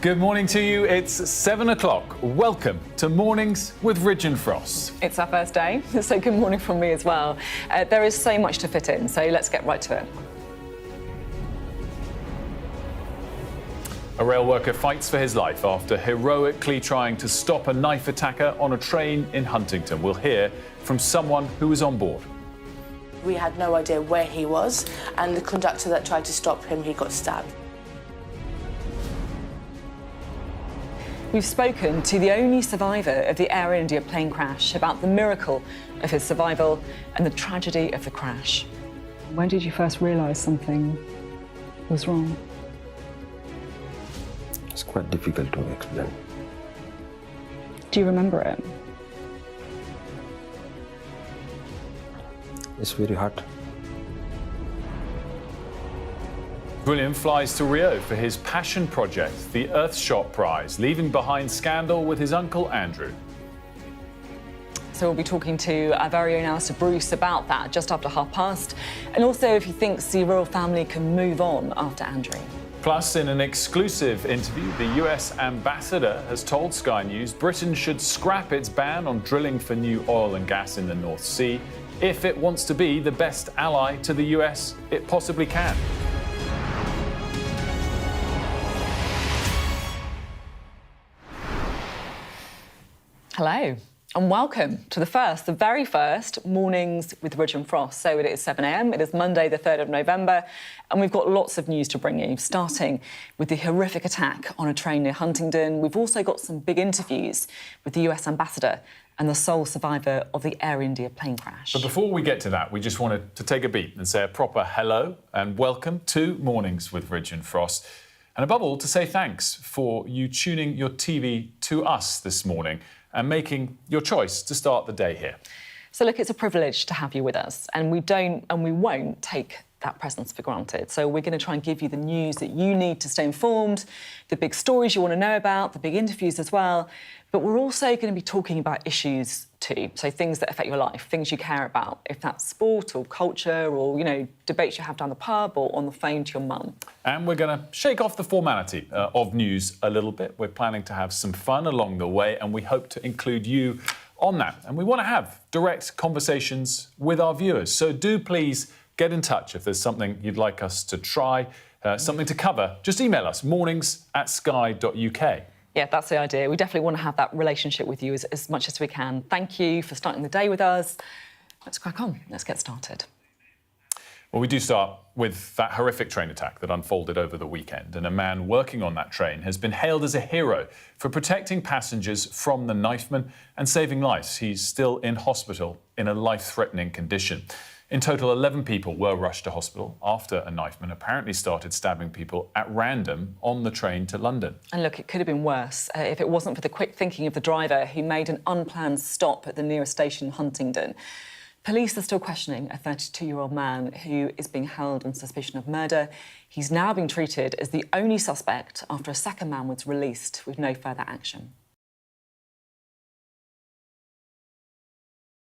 Good morning to you. It's 7 o'clock. Welcome to Mornings with Ridge and Frost. It's our first day, so good morning from me as well. There is so much to fit in, so let's get right to it. A rail worker fights for his life after heroically trying to stop a knife attacker on a train in Huntingdon. We'll hear from someone who was on board. We had no idea where he was, and the conductor that tried to stop him, he got stabbed. We've spoken to the only survivor of the Air India plane crash about the miracle of his survival and the tragedy of the crash. When did you first realise something was wrong? It's quite difficult to explain. Do you remember it? It's very hard. William flies to Rio for his passion project, the Earthshot Prize, leaving behind scandal with his uncle Andrew. So we'll be talking to our very own Alistair Bruce about that just after past, and also if he thinks the royal family can move on after Andrew. Plus, in an exclusive interview, the US ambassador has told Sky News Britain should scrap its ban on drilling for new oil and gas in the North Sea if it wants to be the best ally to the US it possibly can. Hello and welcome to the very first Mornings with Ridge and Frost. So it is 7 a.m, it is Monday the 3rd of November, and we've got lots of news to bring you, starting with the horrific attack on a train near Huntingdon. We've also got some big interviews with the US ambassador and the sole survivor of the Air India plane crash. But before we get to that, we just wanted to take a beat and say a proper hello and welcome to Mornings with Ridge and Frost. And above all, to say thanks for you tuning your TV to us this morning and making your choice to start the day here. So look, it's a privilege to have you with us, and we don't and we won't take that presence for granted. So we're going to try and give you the news that you need to stay informed, the big stories you want to know about, the big interviews as well. But we're also going to be talking about issues too, so things that affect your life, things you care about, if that's sport or culture or, debates you have down the pub or on the phone to your mum. And we're going to shake off the formality of news a little bit. We're planning to have some fun along the way, and we hope to include you on that. And we want to have direct conversations with our viewers. So do please get in touch if there's something you'd like us to try, something to cover. Just email us, mornings@sky.uk. Yeah, that's the idea. We definitely want to have that relationship with you as much as we can. Thank you for starting the day with us. Let's crack on. Let's get started. Well, we do start with that horrific train attack that unfolded over the weekend, and a man working on that train has been hailed as a hero for protecting passengers from the knifeman and saving lives. He's still in hospital in a life-threatening condition. In total, 11 people were rushed to hospital after a knifeman apparently started stabbing people at random on the train to London. And look, it could have been worse if it wasn't for the quick thinking of the driver who made an unplanned stop at the nearest station, Huntingdon. Police are still questioning a 32-year-old man who is being held on suspicion of murder. He's now being treated as the only suspect after a second man was released with no further action.